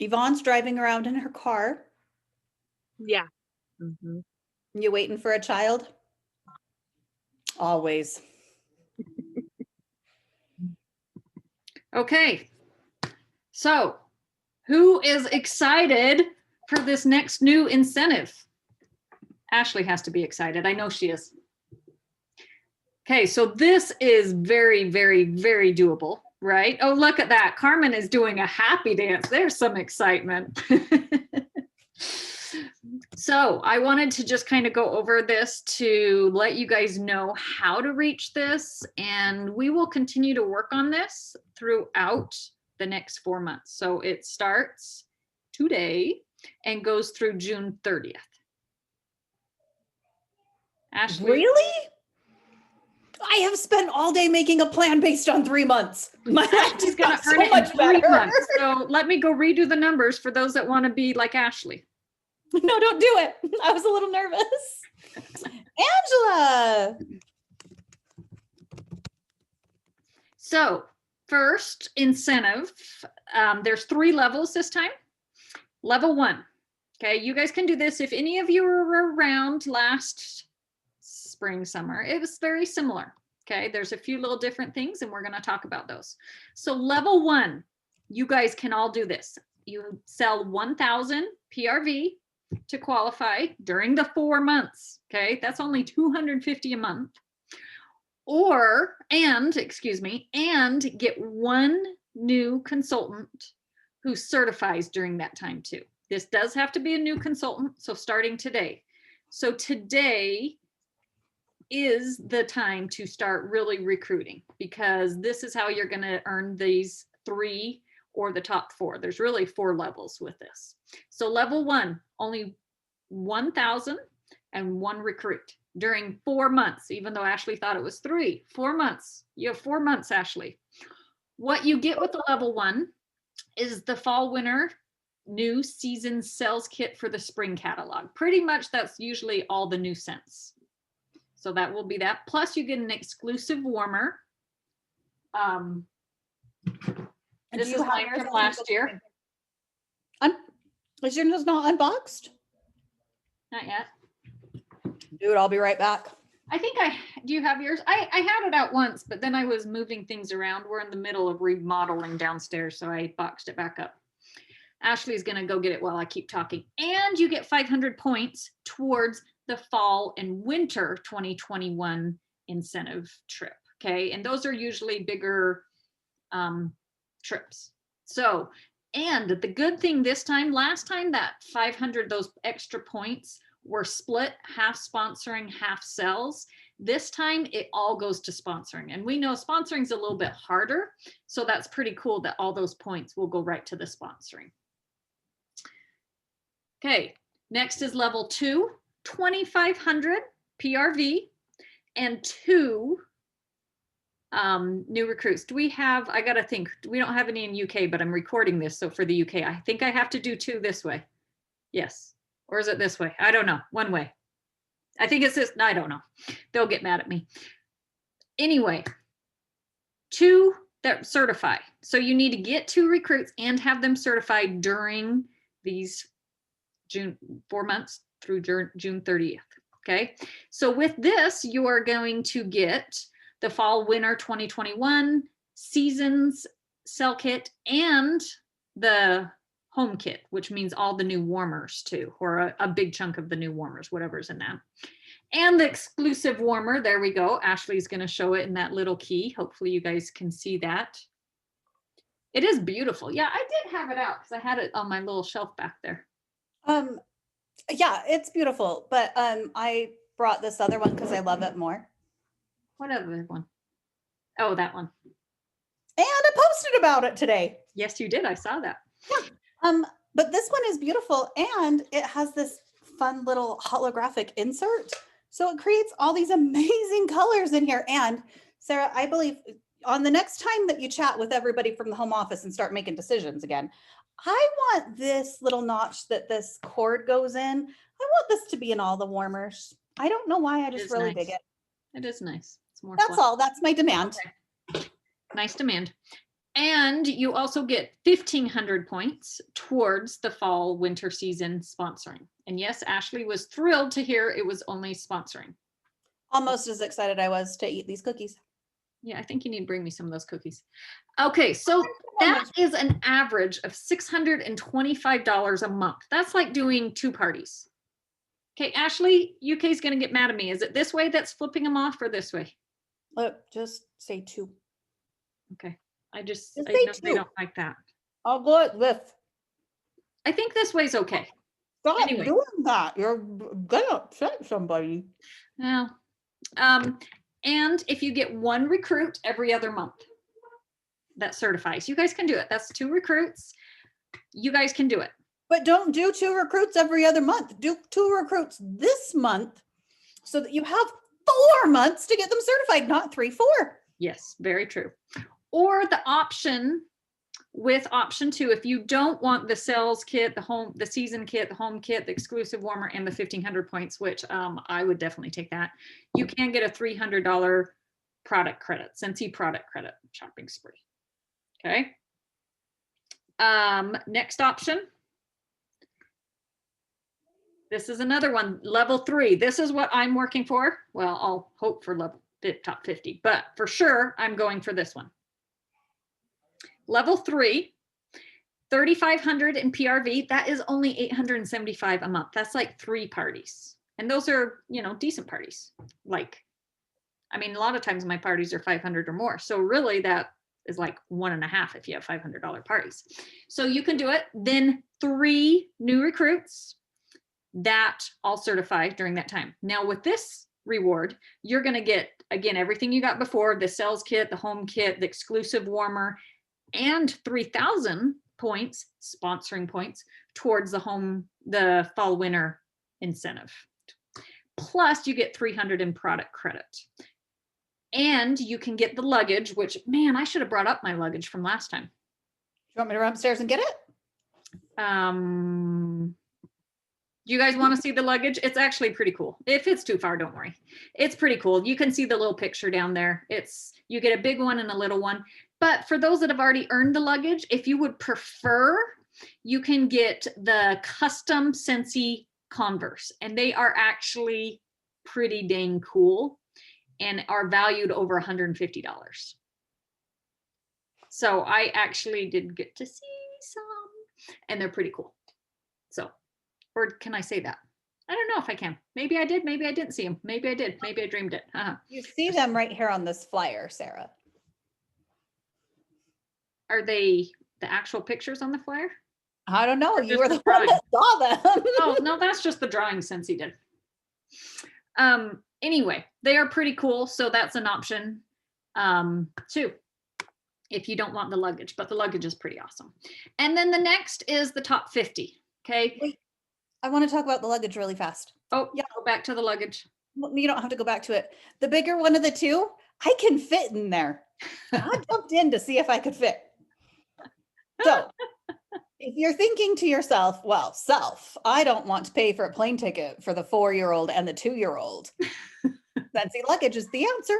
Yvonne's driving around in her car. Yeah. Mm-hmm. You waiting for a child? Always. Okay. So who is excited for this next new incentive? Ashley has to be excited. I know she is. Okay, so this is very, very, very doable, right? Oh, look at that. Carmen is doing a happy dance. There's some excitement. So I wanted to just kind of go over this to let you guys know how to reach this, and we will continue to work on this throughout the next 4 months. So it starts today and goes through June 30th. Ashley? Really? I have spent all day making a plan based on 3 months. My life She's just got gonna so earn it much in 3 better. months. So let me go redo the numbers for those that want to be like Ashley. No, don't do it. I was a little nervous. Angela. So first incentive, there's 3 levels this time. Level 1. Okay, you guys can do this. If any of you were around last spring, summer, it was very similar. Okay, there's a few little different things and we're going to talk about those. So level 1, you guys can all do this. You sell 1,000 PRV to qualify during the 4 months. Okay, that's only $250 a month. And get 1 new consultant who certifies during that time too. This does have to be a new consultant, so starting today. So today is the time to start really recruiting, because this is how you're going to earn these 3 or the top 4. There's really 4 levels with this. So level 1, only 1,000 and 1 recruit during 4 months, even though Ashley thought it was 3. 4 months. You have 4 months, Ashley. What you get with the level 1 is the fall winter new season sales kit for the spring catalog. Pretty much that's usually all the new scents. So that will be that. Plus you get an exclusive warmer. This is mine from last year. Is yours not unboxed? Not yet. Dude, I'll be right back. I think do you have yours? I had it out once, but then I was moving things around. We're in the middle of remodeling downstairs, so I boxed it back up. Ashley's gonna go get it while I keep talking. And you get 500 points towards the fall and winter 2021 incentive trip, okay? And those are usually bigger trips. So, and the good thing this time, last time that 500, those extra points were split, half sponsoring, half sales. This time it all goes to sponsoring. And we know sponsoring is a little bit harder. So that's pretty cool that all those points will go right to the sponsoring. Okay, next is level 2, 2,500 PRV and 2 new recruits. Do we have, I gotta think, we don't have any in UK, but I'm recording this. So for the UK, I think I have to do 2 this way. Yes. Or is it this way? I don't know. One way. I think it's this. I don't know. They'll get mad at me. Anyway, 2 that certify. So you need to get 2 recruits and have them certified during these 4 months through June 30th. Okay. So with this, you are going to get the fall winter 2021 seasons cell kit and the home kit, which means all the new warmers too, or a big chunk of the new warmers, whatever's in that. And the exclusive warmer, there we go. Ashley's gonna show it in that little key. Hopefully you guys can see that. It is beautiful. Yeah, I did have it out because I had it on my little shelf back there. Yeah, it's beautiful, but I brought this other one because I love it more. What other one? Oh, that one. And I posted about it today. Yes, you did. I saw that. Yeah. But this one is beautiful and it has this fun little holographic insert. So it creates all these amazing colors in here. And Sarah, I believe on the next time that you chat with everybody from the home office and start making decisions again, I want this little notch that this cord goes in. I want this to be in all the warmers. I don't know why, I just really dig it. It is nice. It's more That's fun. all. That's my demand. Okay. Nice demand. And you also get 1,500 points towards the fall winter season sponsoring. And yes, Ashley was thrilled to hear it was only sponsoring. Almost as excited I was to eat these cookies. Yeah, I think you need to bring me some of those cookies. Okay, so that is an average of $625 a month. That's like doing 2 parties. Okay, Ashley, UK's going to get mad at me. Is it this way that's flipping them off or this way? Just say 2. Okay, I Just know say they 2. don't like that. I'll go at this. I think this way's okay. Stop Anyway. doing that. You're gonna upset somebody. Well, and if you get 1 recruit every other month, that certifies. You guys can do it. That's 2 recruits. You guys can do it. But don't do 2 recruits every other month. Do 2 recruits this month so that you have 4 months to get them certified, not 3, 4. Yes, very true. Or the option with option 2, if you don't want the sales kit, the season kit, the home kit, the exclusive warmer, and the 1,500 points, which I would definitely take that. You can get a $300 product credit, Scentsy product credit shopping spree. Okay. Next option. This is another one, level 3. This is what I'm working for. Well, I'll hope for top 50, but for sure, I'm going for this one. Level 3, 3,500 in PRV. That is only $875 a month. That's like 3 parties. And those are, decent parties. Like, I mean, a lot of times my parties are 500 or more. So really that is like 1.5 if you have $500 parties. So you can do it. Then 3 new recruits that all certify during that time. Now with this reward, you're going to get, again, everything you got before, the sales kit, the home kit, the exclusive warmer, and 3,000 points, sponsoring points, towards the fall winter incentive. Plus you get 300 in product credit. And you can get the luggage, which, man, I should have brought up my luggage from last time. You want me to run upstairs and get it? Do you guys want to see the luggage? It's actually pretty cool. If it's too far, don't worry. It's pretty cool. You can see the little picture down there. You get a big one and a little one. But for those that have already earned the luggage, if you would prefer, you can get the custom Scentsy Converse. And they are actually pretty dang cool and are valued over $150. So I actually did get to see some, and they're pretty cool. So, or can I say that? I don't know if I can. Maybe I did. Maybe I didn't see them. Maybe I did. Maybe I dreamed it. You see them right here on this flyer, Sarah. Are they the actual pictures on the flyer? I don't know. You just were the the one that saw them. Oh, no, that's just the drawing Scentsy did. Anyway, they are pretty cool. So that's an option too, if you don't want the luggage, but the luggage is pretty awesome. And then the next is the top 50. Okay. Wait, I want to talk about the luggage really fast. Oh, yeah. Go back to the luggage. Well, you don't have to go back to it. The bigger one of the 2, I can fit in there. I jumped in to see if I could fit. So if you're thinking to yourself, well, I don't want to pay for a plane ticket for the 4-year-old and the 2-year-old. Scentsy luggage is the answer.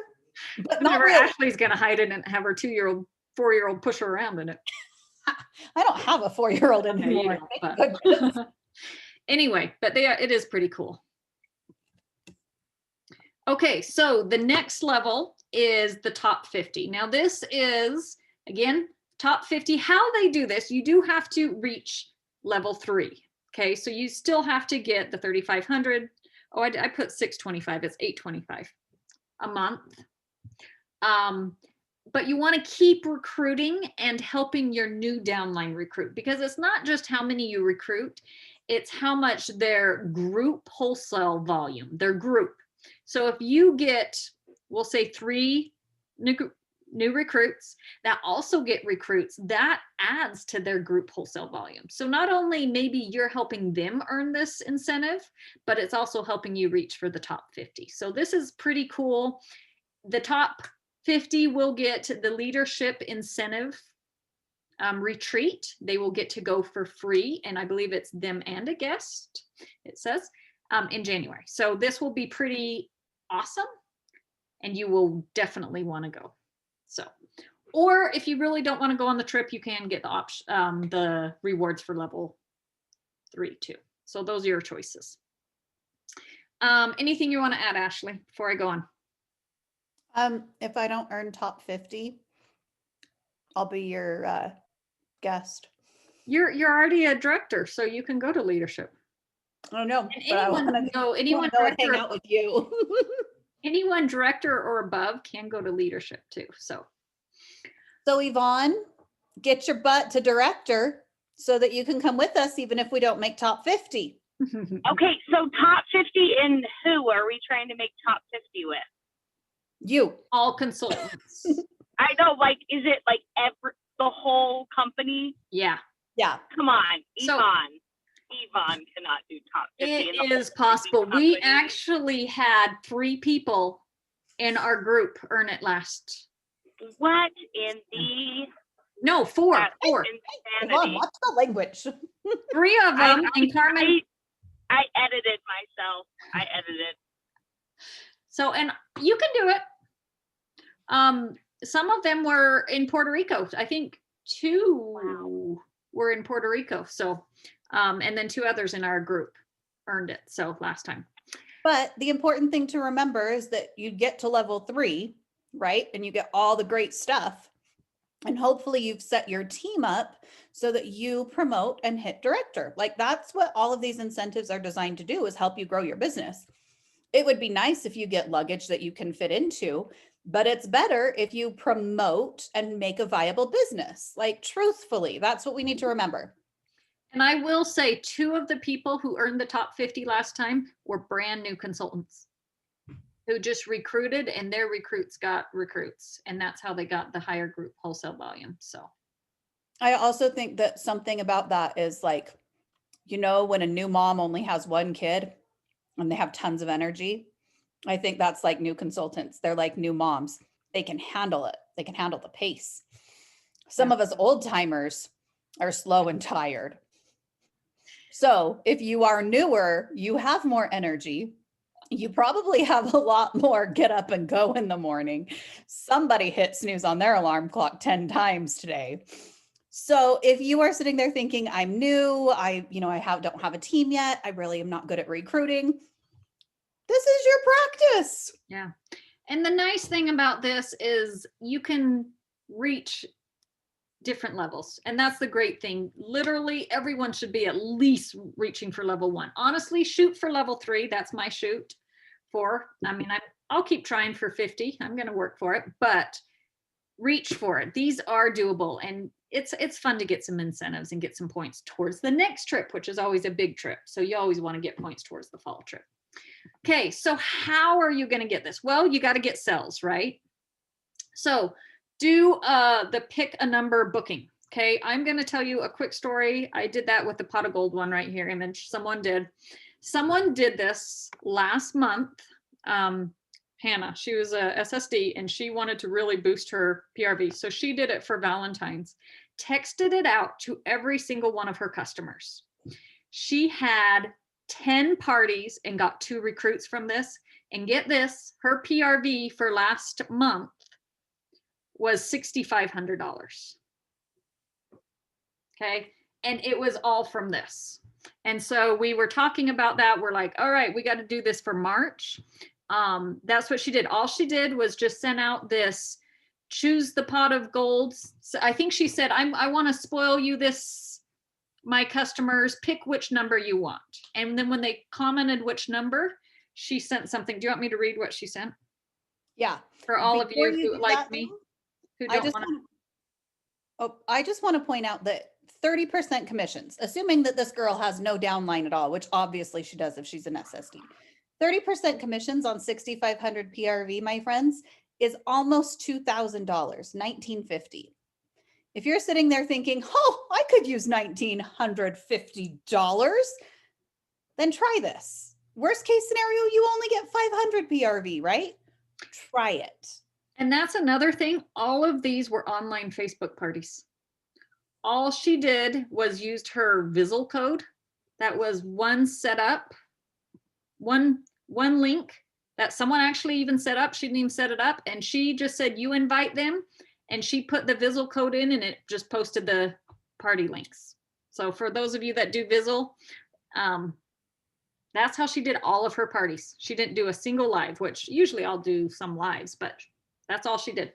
But not really. Ashley's going to hide it and have her 2-year-old, 4-year-old push her around in it. I don't have a 4-year-old anymore. Anyway, but it is pretty cool. Okay, so the next level is the top 50. Now this is, again, top 50. How they do this, you do have to reach level 3. Okay, so you still have to get the 3,500. Oh, I put 625. It's 825 a month. But you want to keep recruiting and helping your new downline recruit, because it's not just how many you recruit, it's how much their group wholesale volume, their group. So if you get, we'll say 3 new recruits that also get recruits, that adds to their group wholesale volume. So not only maybe you're helping them earn this incentive, but it's also helping you reach for the top 50. So this is pretty cool. The top 50 will get the leadership incentive retreat. They will get to go for free. And I believe it's them and a guest, it says, in January. So this will be pretty awesome. And you will definitely want to go. So, Or if you really don't want to go on the trip, you can get the the rewards for level 3 too. So those are your choices. Anything you want to add, Ashley, before I go on? If I don't earn top 50, I'll be your guest. You're already a director, so you can go to leadership. I don't know, And but I anyone want can go, to anyone go and hang director, out with you. anyone director or above can go to leadership too. So So Yvonne, get your butt to director so that you can come with us, even if we don't make top 50. Okay, so top 50 in who are we trying to make top 50 with? You. all consultants. I know, like, is it like the whole company? Yeah, Yeah. Come on, So- Yvonne cannot do top 50. in the it whole is possible. We company. actually had 3 people in our group earn it last. What in the No, 4. that's 4. Yvonne, insanity? watch the language. 3 of them, and Carmen. I edited myself. I edited. So, and you can do it. Some of them were in Puerto Rico. I think 2 were in Puerto Rico. So, and then 2 others in our group earned it. So last time. But the important thing to remember is that you get to level 3, right? And you get all the great stuff. And hopefully you've set your team up so that you promote and hit director. Like that's what all of these incentives are designed to do, is help you grow your business. It would be nice if you get luggage that you can fit into, but it's better if you promote and make a viable business. Like truthfully, that's what we need to remember. And I will say 2 of the people who earned the top 50 last time were brand new consultants who just recruited, and their recruits got recruits. And that's how they got the higher group wholesale volume. So I also think that something about that is like, you know, when a new mom only has 1 kid and they have tons of energy, I think that's like new consultants. They're like new moms. They can handle it. They can handle the pace. Some of us old timers are slow and tired. So if you are newer, you have more energy. You probably have a lot more get up and go in the morning. Somebody hit snooze on their alarm clock 10 times today. So if you are sitting there thinking, I'm new, I don't have a team yet, I really am not good at recruiting, this is your practice. yeah. And the nice thing about this is you can reach different levels. And that's the great thing. Literally everyone should be at least reaching for level 1. Honestly, shoot for level 3. That's my shoot for. I mean, I'll keep trying for 50. I'm going to work for it, but reach for it. These are doable, and it's fun to get some incentives and get some points towards the next trip, which is always a big trip. So you always want to get points towards the fall trip. Okay, so how are you going to get this? Well, you got to get cells, right? So do the pick a number booking. Okay, I'm going to tell you a quick story. I did that with the pot of gold one right here, image. Someone did this last month. Hannah, she was a SSD and she wanted to really boost her PRV. So she did it for Valentine's, texted it out to every single one of her customers. She had 10 parties and got 2 recruits from this. And get this, her PRV for last month was $6,500. Okay. And it was all from this. And so we were talking about that. We're like, all right, we got to do this for March. That's what she did. All she did was just send out this, choose the pot of gold. So I think she said, I want to spoil you this, my customers, pick which number you want. And then when they commented which number, she sent something. Do you want me to read what she sent? Yeah. For all of Before you you who do like that, me, who I don't just want to. I just want to point out that 30% commissions, assuming that this girl has no downline at all, which obviously she does if she's an SSD. 30% commissions on 6,500 PRV, my friends, is almost $2,000, $1,950. If you're sitting there thinking, oh, I could use $1,950, then try this. Worst case scenario, you only get 500 PRV, right? Try it. And that's another thing. All of these were online Facebook parties. All she did was used her Vizzle code. That was one setup, one link that someone actually even set up. She didn't even set it up. And she just said, you invite them and she put the Vizzle code in and it just posted the party links. So for those of you that do Vizzle, that's how she did all of her parties. She didn't do a single live, which usually I'll do some lives, but that's all she did.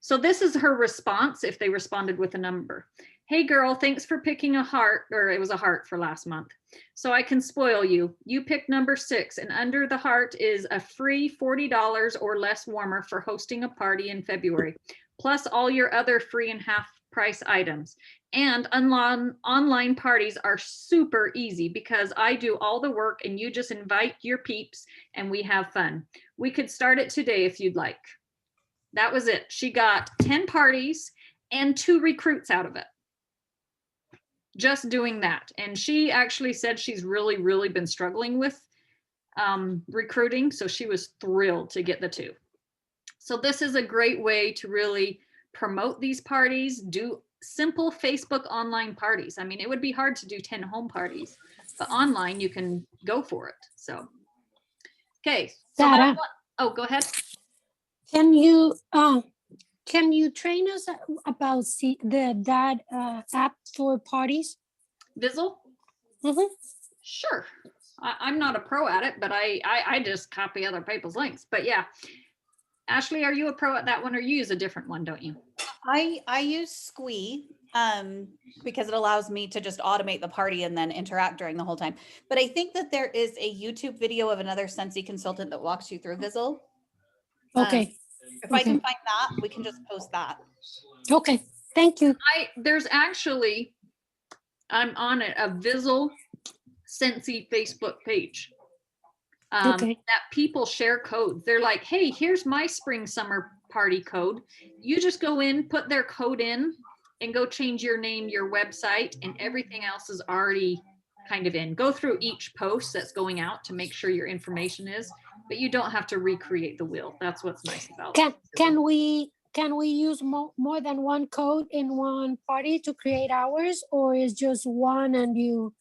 So this is her response if they responded with a number. Hey girl, thanks for picking a heart, or it was a heart for last month. So I can spoil you. You picked number 6, and under the heart is a free $40 or less warmer for hosting a party in February, plus all your other free and half price items. And online parties are super easy because I do all the work and you just invite your peeps and we have fun. We could start it today if you'd like. That was it. She got 10 parties and 2 recruits out of it. Just doing that. And she actually said she's really been struggling with recruiting. So she was thrilled to get the 2. So this is a great way to really promote these parties, do simple Facebook online parties. I mean, it would be hard to do 10 home parties, but online you can go for it. So, okay. So Sarah, oh, go ahead. can you train us about that app for parties? Vizzle? Mm-hmm. Sure. I'm not a pro at it, but I just copy other people's links. But yeah. Ashley, are you a pro at that one, or you use a different one, don't you? I use Squee because it allows me to just automate the party and then interact during the whole time. But I think that there is a YouTube video of another Scentsy consultant that walks you through Vizzle. Okay. If I can find that, we can just post that. Okay. Thank you. There's actually, I'm on it, a Vizzle Scentsy Facebook page. Okay. That people share codes. They're like, hey, here's my spring summer party code. You just go in, put their code in, and go change your name, your website, and everything else is already kind of in. Go through each post that's going out to make sure your information is, but you don't have to recreate the wheel. That's what's nice about it. Can we use more than one code in one party to create ours, or is just one and you?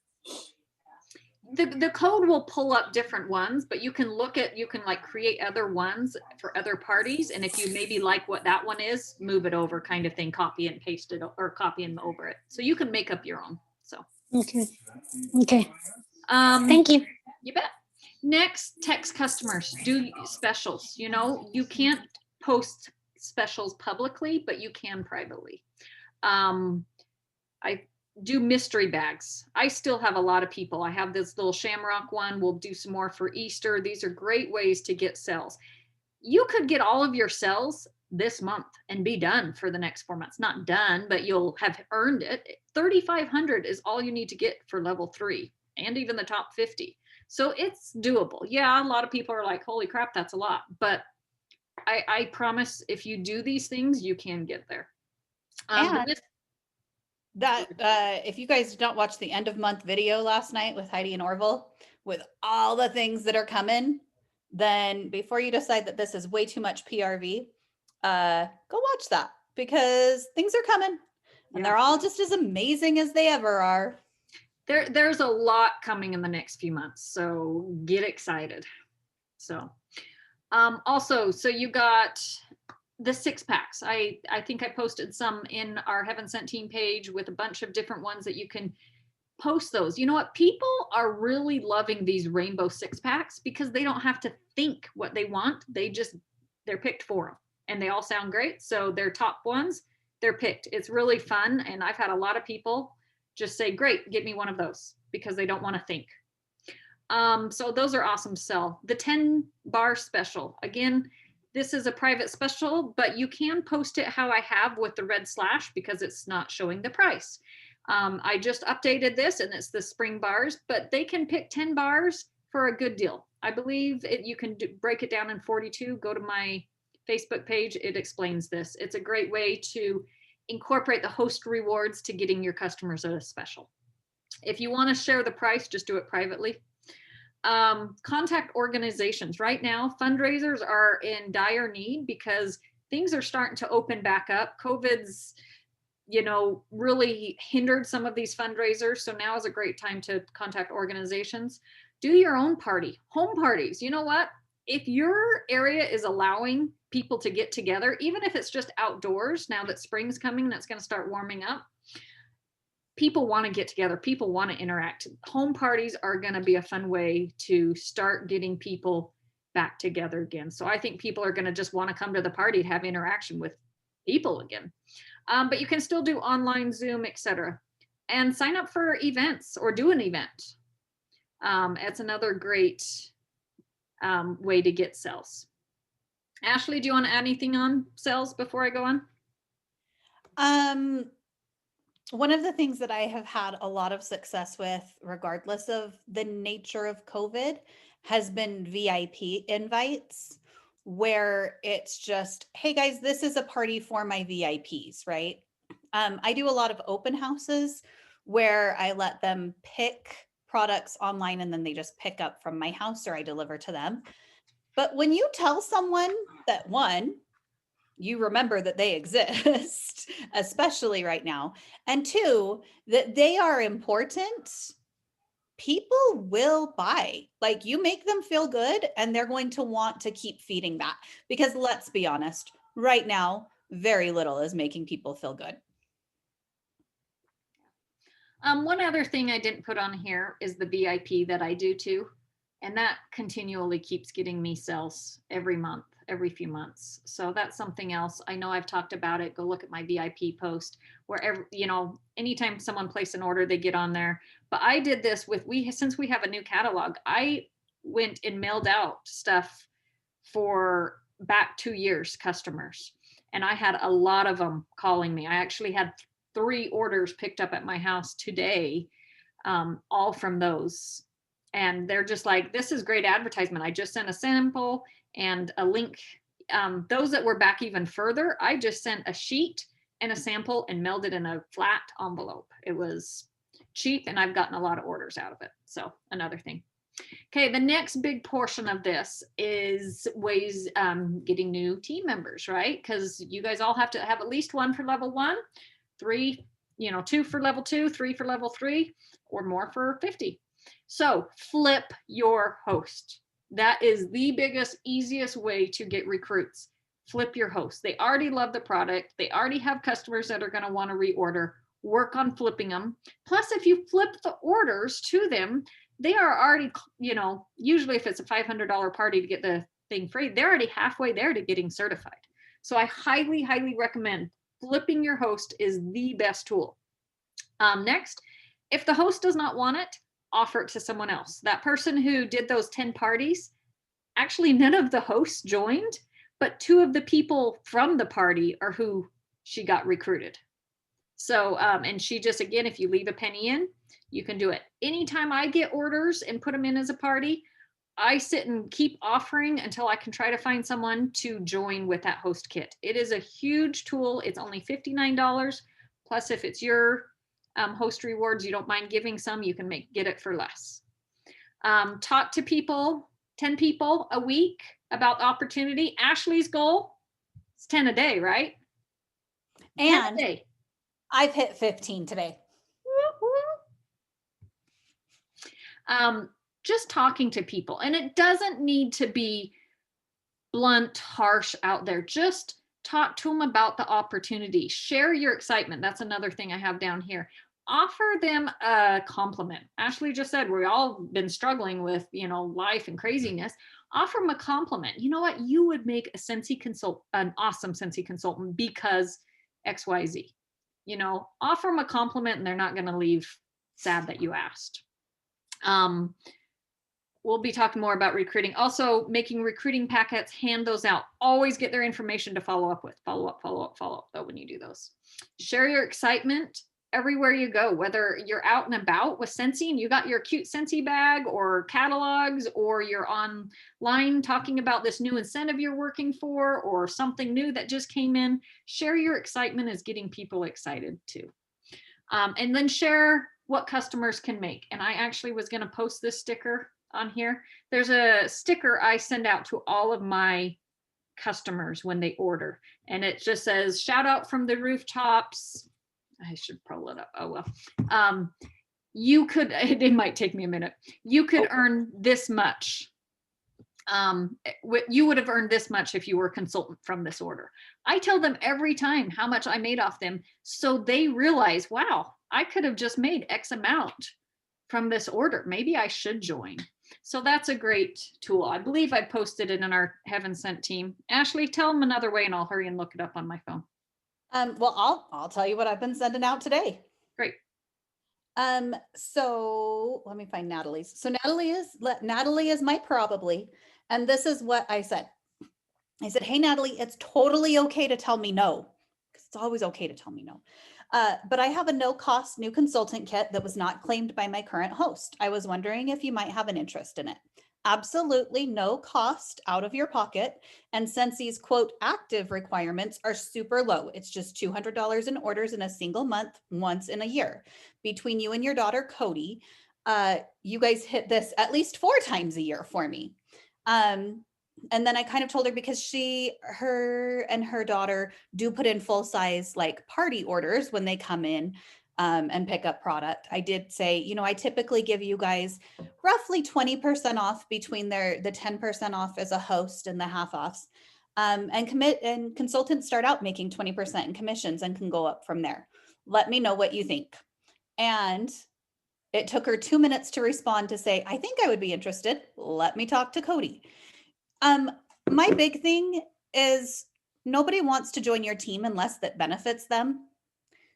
The code will pull up different ones, but you can like create other ones for other parties. And if you maybe like what that one is, move it over kind of thing, copy and paste it or copy and over it. So you can make up your own. So. Okay. Okay. Thank you. You bet. Next, text customers, do specials. You know, you can't post specials publicly, but you can privately. I do mystery bags. I still have a lot of people. I have this little shamrock one. We'll do some more for Easter. These are great ways to get sales. You could get all of your sales this month and be done for the next 4 months. Not done, but you'll have earned it. 3,500 is all you need to get for level 3 and even the top 50. So it's doable. Yeah, a lot of people are like, holy crap, that's a lot. But I promise if you do these things, you can get there. If you guys don't watch the end of month video last night with Heidi and Orville with all the things that are coming, then before you decide that this is way too much PRV, go watch that because things are coming and they're all just as amazing as they ever are. There's a lot coming in the next few months, so get excited. So also, so you got the 6-packs. I think I posted some in our Heaven Sent team page with a bunch of different ones that you can post those. You know what? People are really loving these rainbow 6-packs because they don't have to think what they want. They're picked for them and they all sound great. So they're top ones, they're picked. It's really fun. And I've had a lot of people just say, great, get me one of those because they don't want to think. So those are awesome to sell. The 10 bar special, again, this is a private special, but you can post it how I have with the red slash because it's not showing the price. I just updated this and it's the spring bars, but they can pick 10 bars for a good deal. I believe you can break it down in 42. Go to my Facebook page. It explains this. It's a great way to incorporate the host rewards to getting your customers at a special. If you want to share the price, just do it privately. Contact organizations. Right now, fundraisers are in dire need because things are starting to open back up. COVID's, really hindered some of these fundraisers. So now is a great time to contact organizations. Do your own party, home parties. You know what? If your area is allowing people to get together, even if it's just outdoors. Now that spring's coming, that's going to start warming up. People want to get together. People want to interact. Home parties are going to be a fun way to start getting people back together again. So I think people are going to just want to come to the party to have interaction with people again. But you can still do online, Zoom, etc. And sign up for events or do an event. It's another great way to get sales. Ashley, do you want to add anything on sales before I go on? One of the things that I have had a lot of success with, regardless of the nature of COVID, has been VIP invites, where it's just, hey guys, this is a party for my VIPs, right? I do a lot of open houses where I let them pick products online and then they just pick up from my house or I deliver to them. But when you tell someone that, one, you remember that they exist, especially right now, and two, that they are important, people will buy. Like, you make them feel good and they're going to want to keep feeding that, because let's be honest, right now, very little is making people feel good. One other thing I didn't put on here is the VIP that I do too. And that continually keeps getting me sales every month, every few months. So that's something else. I know I've talked about it. Go look at my VIP post, wherever, you know, anytime someone places an order, they get on there. But I did this with, since we have a new catalog, I went and mailed out stuff for back 2 years customers. And I had a lot of them calling me. I actually had 3 orders picked up at my house today, all from those. And they're just like, this is great advertisement. I just sent a sample and a link. Those that were back even further, I just sent a sheet and a sample and mailed it in a flat envelope. It was cheap and I've gotten a lot of orders out of it. So another thing. Okay, the next big portion of this is ways getting new team members, right? Because you guys all have to have at least 1 for level 1, 3, 2 for level 2, 3 for level 3, or more for 50. So flip your host. That is the biggest, easiest way to get recruits. Flip your host. They already love the product. They already have customers that are going to want to reorder. Work on flipping them. Plus, if you flip the orders to them, they are already, usually if it's a $500 party to get the thing free, they're already halfway there to getting certified. So I highly, highly recommend flipping your host is the best tool. Next, if the host does not want it, offer it to someone else. That person who did those 10 parties, actually none of the hosts joined, but 2 of the people from the party are who she got recruited. So, and she just, again, if you leave a penny in, you can do it. Anytime I get orders and put them in as a party, I sit and keep offering until I can try to find someone to join with that host kit. It is a huge tool. It's only $59. Plus, if it's your host rewards, you don't mind giving some, you can get it for less. Talk to people, 10 people a week about the opportunity. Ashley's goal is 10 a day, right? And a day. I've hit 15 today. Just talking to people, and it doesn't need to be blunt, harsh out there. Just talk to them about the opportunity. Share your excitement. That's another thing I have down here. Offer them a compliment. Ashley just said we've all been struggling with, life and craziness. Offer them a compliment. You know what? You would make an awesome Scentsy consultant because XYZ. Offer them a compliment and they're not going to leave sad that you asked. We'll be talking more about recruiting. Also, making recruiting packets, hand those out. Always get their information to follow up with. Follow up though when you do those. Share your excitement everywhere you go, whether you're out and about with Scentsy and you got your cute Scentsy bag or catalogs, or you're online talking about this new incentive you're working for or something new that just came in. Share your excitement as getting people excited too. And then share what customers can make. And I actually was going to post this sticker on here. There's a sticker I send out to all of my customers when they order, and it just says shout out from the rooftops. I should pull it up. Oh well. You could, it might take me a minute. You could earn this much you would have earned this much if you were a consultant from this order. I tell them every time how much I made off them, so they realize, wow, I could have just made X amount from this order. Maybe I should join. So that's a great tool. I believe I posted it in our Heaven Sent team. Ashley, tell them another way and I'll hurry and look it up on my phone. Well, I'll tell you what I've been sending out today. Great. So let me find Natalie's. So Natalie is my probably, and this is what I said. I said, hey, Natalie, it's totally okay to tell me no, because it's always okay to tell me no. But I have a no cost new consultant kit that was not claimed by my current host. I was wondering if you might have an interest in it. Absolutely no cost out of your pocket. And since these quote active requirements are super low, it's just $200 in orders in a single month, once in a year. Between you and your daughter, Cody, you guys hit this at least 4 times a year for me. And then I kind of told her, because her and her daughter do put in full size like party orders when they come in and pick up product. I did say, I typically give you guys roughly 20% off between the 10% off as a host and the half offs. And consultants start out making 20% in commissions and can go up from there. Let me know what you think. And it took her 2 minutes to respond to say, I think I would be interested. Let me talk to Cody. My big thing is nobody wants to join your team unless that benefits them.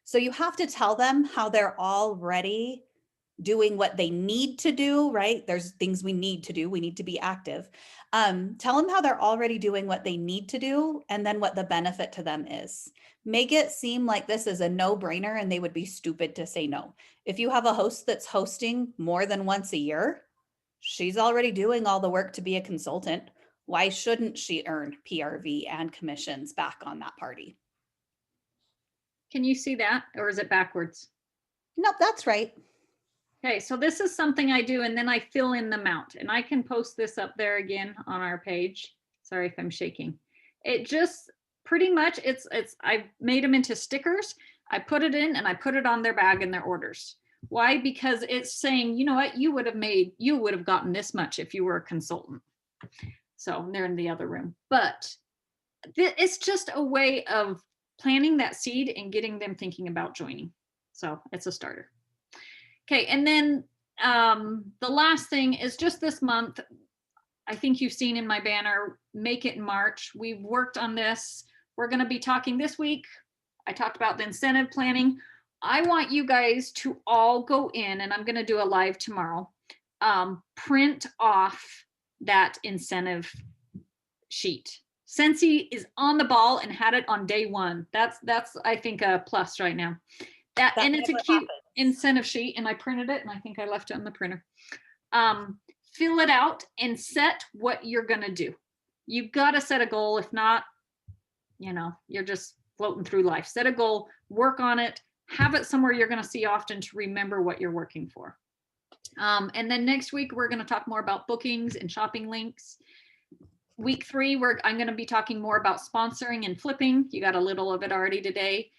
So you have to tell them how they're already doing what they need to do, right? There's things we need to do. We need to be active. Tell them how they're already doing what they need to do and then what the benefit to them is. Make it seem like this is a no-brainer and they would be stupid to say no. If you have a host that's hosting more than once a year, she's already doing all the work to be a consultant. Why shouldn't she earn PRV and commissions back on that party? Can you see that, or is it backwards? Nope, that's right. Okay, so this is something I do, and then I fill in the amount, and I can post this up there again on our page. Sorry if I'm shaking. It just pretty much, I made them into stickers. I put it in and I put it on their bag and their orders. Why? Because it's saying, you know what, you would have gotten this much if you were a consultant. So they're in the other room, but it's just a way of planting that seed and getting them thinking about joining. So it's a starter. Okay, and then the last thing is just this month. I think you've seen in my banner, Make It in March. We've worked on this. We're going to be talking this week. I talked about the incentive planning. I want you guys to all go in, and I'm going to do a live tomorrow. Print off that incentive sheet. Scentsy is on the ball and had it on day one. That's I think a plus right now. And it's a cute incentive sheet, and I printed it, and I think I left it on the printer. Fill it out and set what you're gonna do. You've got to set a goal. If not, you're just floating through life. Set a goal, work on it, have it somewhere you're gonna see often to remember what you're working for. And then next week, we're gonna talk more about bookings and shopping links. Week 3, I'm going to be talking more about sponsoring and flipping. You got a little of it already today.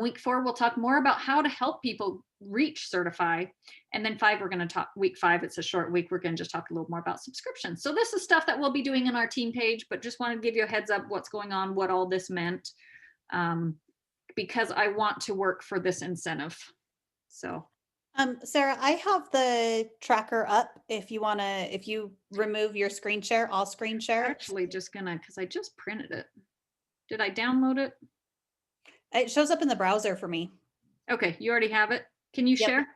Week 4, we'll talk more about how to help people reach Certify. And then 5, we're going to talk, week 5, it's a short week. We're going to just talk a little more about subscriptions. So this is stuff that we'll be doing in our team page, but just want to give you a heads up what's going on, what all this meant, because I want to work for this incentive. So. Sarah, I have the tracker up. If you remove your screen share, I'll screen share. Actually just because I just printed it. Did I download it? It shows up in the browser for me. Okay, you already have it. Can you Yep. share?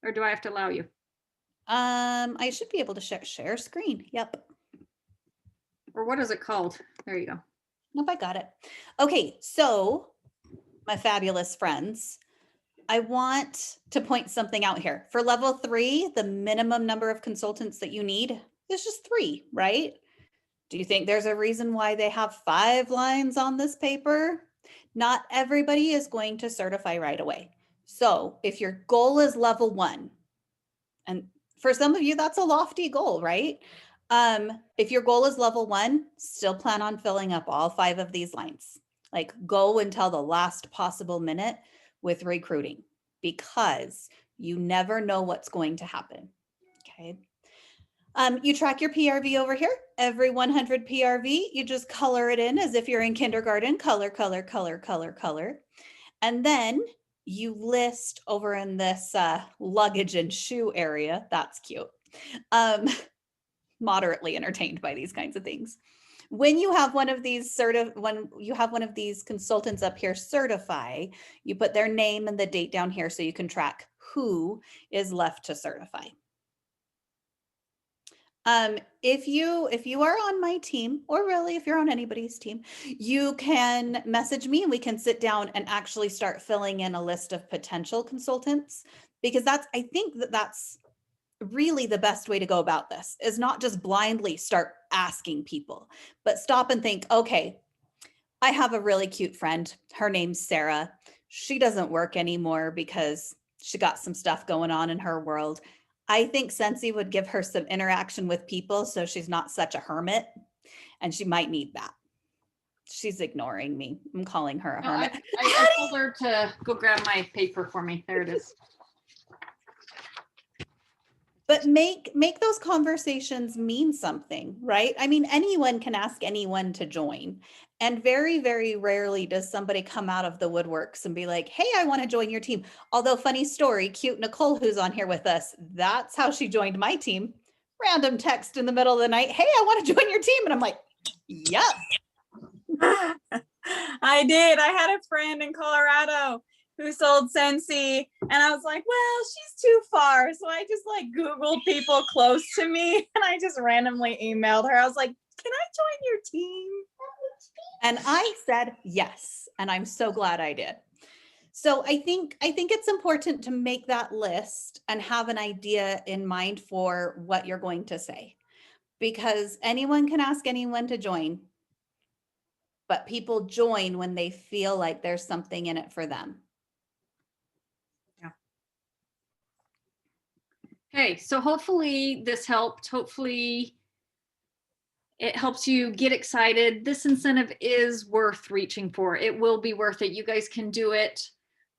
Or do I have to allow you? I should be able to share screen. Yep. Or what is it called? There you go. Nope, I got it. Okay, so my fabulous friends, I want to point something out here. For level 3, the minimum number of consultants that you need is just 3, right? Do you think there's a reason why they have 5 lines on this paper? Not everybody is going to certify right away. So if your goal is level 1, and for some of you, that's a lofty goal, right? If your goal is level 1, still plan on filling up all 5 of these lines. Like, go until the last possible minute with recruiting, because you never know what's going to happen. Okay. You track your PRV over here. Every 100 PRV, you just color it in as if you're in kindergarten. Color, color, color, color, color. And then you list over in this luggage and shoe area. That's cute. Moderately entertained by these kinds of things. When you have one of these consultants up here certify, you put their name and the date down here so you can track who is left to certify. If you are on my team, or really if you're on anybody's team, you can message me and we can sit down and actually start filling in a list of potential consultants, because I think that's really the best way to go about this, is not just blindly start asking people, but stop and think, okay, I have a really cute friend. Her name's Sarah. She doesn't work anymore because she got some stuff going on in her world. I think Scentsy would give her some interaction with people so she's not such a hermit, and she might need that. She's ignoring me. I'm calling her a No, hermit. I told her to go grab my paper for me. There it is. But make those conversations mean something, right? I mean, anyone can ask anyone to join. And very, very rarely does somebody come out of the woodworks and be like, hey, I want to join your team. Although, funny story, cute Nicole, who's on here with us, that's how she joined my team. Random text in the middle of the night, hey, I want to join your team. And I'm like, yes. I did. I had a friend in Colorado who sold Scentsy, and I was like, well, she's too far. So I just like Googled people close to me, and I just randomly emailed her. I was like, can I join your team? And I said yes, and I'm so glad I did. So I think it's important to make that list and have an idea in mind for what you're going to say, because anyone can ask anyone to join, but people join when they feel like there's something in it for them. Okay, so hopefully this helped. Hopefully it helps you get excited. This incentive is worth reaching for. It will be worth it. You guys can do it.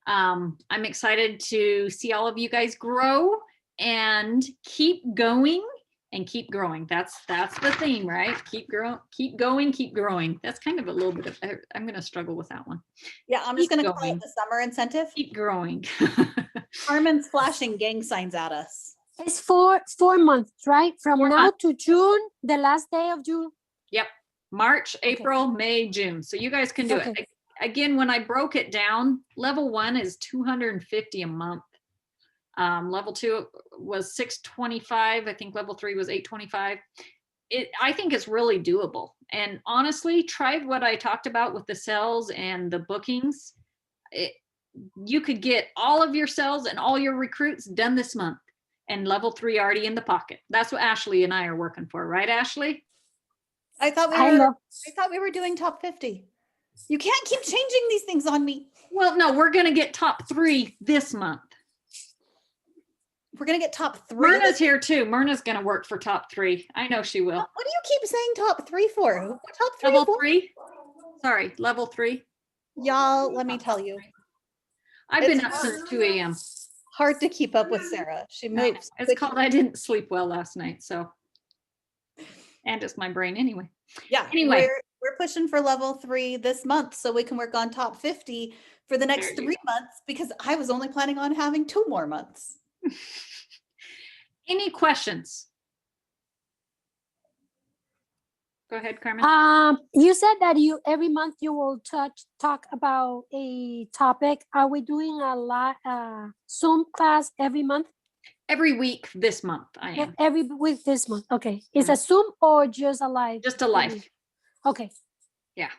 I'm excited to see all of you guys grow and keep going and keep growing. That's the theme, right? Keep going, keep growing. That's kind of a little bit of, I'm going to struggle with that one. Yeah, I'm just Keep going to call going. it the summer incentive. Keep growing. Carmen's flashing gang signs at us. It's 4 months, right? From 4 now months. to June, the last day of June. Yep. March, April, May, June. So you guys can do it. Okay. Again, when I broke it down, level 1 is 250 a month. Level 2 was 625. I think level 3 was 825. I think it's really doable. And honestly, try what I talked about with the cells and the bookings. You could get all of your cells and all your recruits done this month, and level 3 already in the pocket. That's what Ashley and I are working for, right, Ashley? I thought we were doing top 50. You can't keep changing these things on me. Well, no, we're going to get top 3 this month. We're going to get top 3. Myrna's here too. Myrna's going to work for top 3. I know she will. What do you keep saying top 3 for? Top 3 Level for? 3? Sorry, level 3. Y'all, let me tell you. I've been It's up since 2 a.m. hard to keep up with Sarah. She moves. It's called I didn't sleep well last night, so. And it's my brain anyway. Yeah. Anyway. We're pushing for level 3 this month so we can work on top 50 for the next There you 3 months, because I was only planning on having 2 more months. Any questions? Go ahead, Carmen. You said that every month you will talk about a topic. Are we doing a Zoom class every month? Every week this month, I am. Every week this month. Okay. Is a Zoom or just a live? Just a live. Okay. Yeah.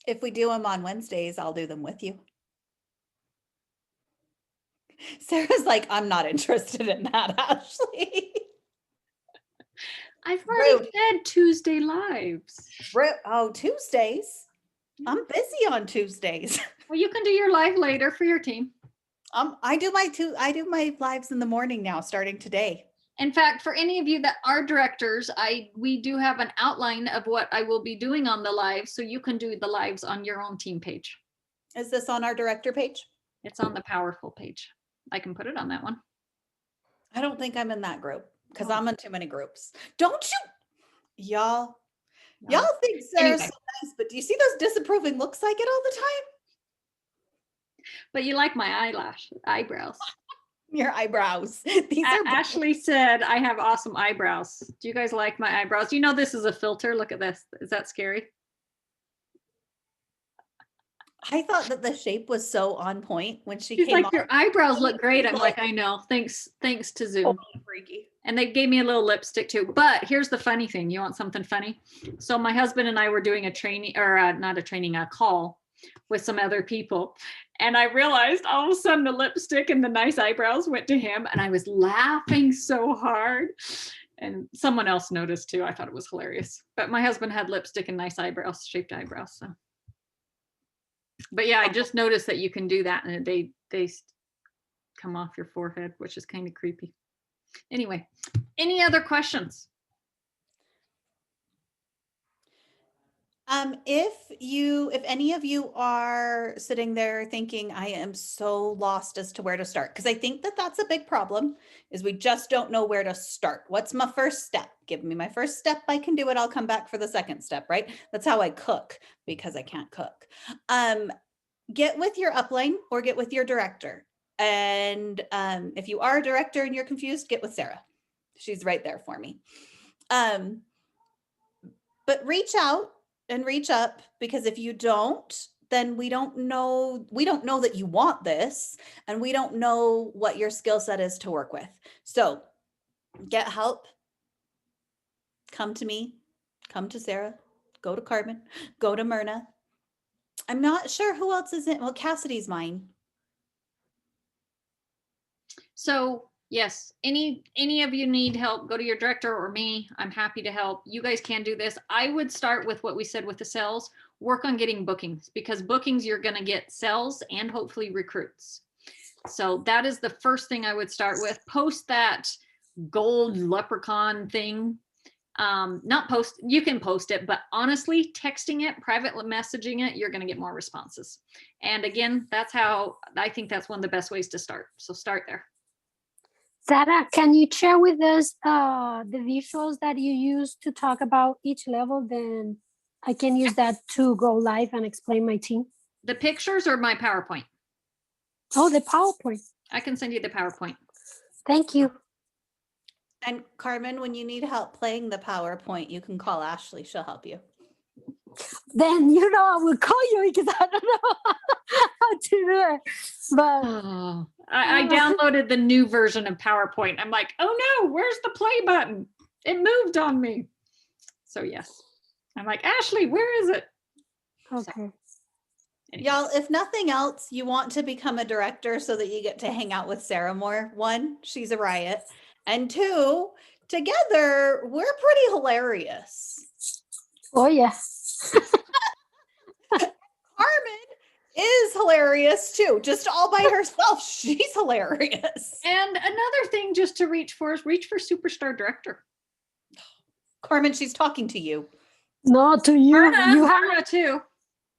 If we do them on Wednesdays, I'll do them with you. Sarah's like, I'm not interested in that, Ashley. I've already Rude. said Tuesday lives. Oh, Tuesdays? I'm busy on Tuesdays. Well, you can do your live later for your team. I do my lives in the morning now, starting today. In fact, for any of you that are directors, we do have an outline of what I will be doing on the live, so you can do the lives on your own team page. Is this on our director page? It's on the Powerful page. I can put it on that one. I don't think I'm in that group because Oh. I'm in too many groups. Don't you? Y'all No. think Sarah's Anyway. so nice, but do you see those disapproving looks I get all the time? But you like my eyebrows. Your eyebrows. These are Ashley said I have awesome eyebrows. Do you guys like my eyebrows? You know this is a filter. Look at this. Is that scary? I thought that the shape was so on point when she She's came like, your eyebrows look great. I'm like, Like- I know. Thanks to Zoom. on. Freaky. And they gave me a little lipstick too. But here's the funny thing. You want something funny? So my husband and I were doing a training, or not a training, a call with some other people. And I realized all of a sudden the lipstick and the nice eyebrows went to him. And I was laughing so hard. And someone else noticed too. I thought it was hilarious. But my husband had lipstick and nice eyebrows, shaped eyebrows. So. But yeah, I just noticed that you can do that and they come off your forehead, which is kind of creepy. Anyway, any other questions? If any of you are sitting there thinking, I am so lost as to where to start, because I think that that's a big problem, is we just don't know where to start. What's my first step? Give me my first step. I can do it. I'll come back for the second step, right? That's how I cook because I can't cook. Get with your upline or get with your director. And if you are a director and you're confused, get with Sarah. She's right there for me. But reach out and reach up, because if you don't, then we don't know that you want this, and we don't know what your skill set is to work with. So get help. Come to me, come to Sarah, go to Carmen, go to Myrna. I'm not sure who else is in. Well, Cassidy's mine. So yes, any of you need help, go to your director or me. I'm happy to help. You guys can do this. I would start with what we said with the sales, work on getting bookings, because bookings, you're going to get sales and hopefully recruits. So that is the first thing I would start with. Post that gold leprechaun thing. Not post, you can post it, but honestly, texting it, privately messaging it, you're going to get more responses. And again, that's how I think that's one of the best ways to start. So start there. Sarah, can you share with us the visuals that you use to talk about each level? Then I can use that to go live and explain my team. The pictures or my PowerPoint? Oh, the PowerPoint. I can send you the PowerPoint. Thank you. And Carmen, when you need help playing the PowerPoint, you can call Ashley. She'll help you. Then I will call you because I don't know how to do it. But Oh, I downloaded the new version of PowerPoint. I'm like, oh no, where's the play button? It moved on me. So yes, I'm like, Ashley, where is it? okay. Anyway. Y'all, if nothing else, you want to become a director so that you get to hang out with Sarah more. One, she's a riot. And two, together, we're pretty hilarious. Oh yeah. Carmen is hilarious too. Just all by herself, she's hilarious. And another thing just to reach for is reach for superstar director. Carmen, she's talking to you. No, to you. Myrna, You hang, Myrna too.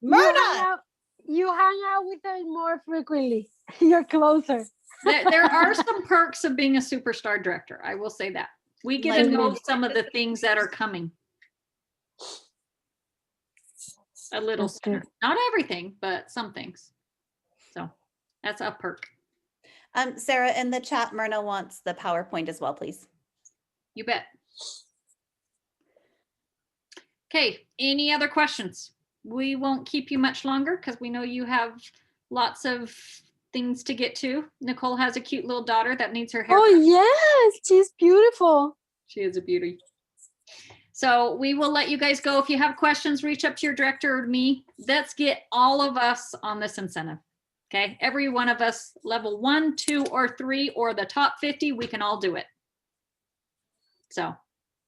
Myrna! you hang out with her more frequently. You're closer. There are some perks of being a superstar director. I will say that. We get to Like know what? some of the things that are coming. A little That's sooner. good. Not everything, but some things. So that's a perk. Sarah, in the chat, Myrna wants the PowerPoint as well, please. You bet. Okay, any other questions? We won't keep you much longer because we know you have lots of things to get to. Nicole has a cute little daughter that needs her hair. Oh yes, she's beautiful. She is a beauty. So we will let you guys go. If you have questions, reach up to your director or to me. Let's get all of us on this incentive. Okay, every one of us, level 1, 2, or 3, or the top 50, we can all do it. So,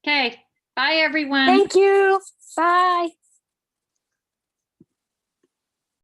okay, bye everyone. Thank you. Bye.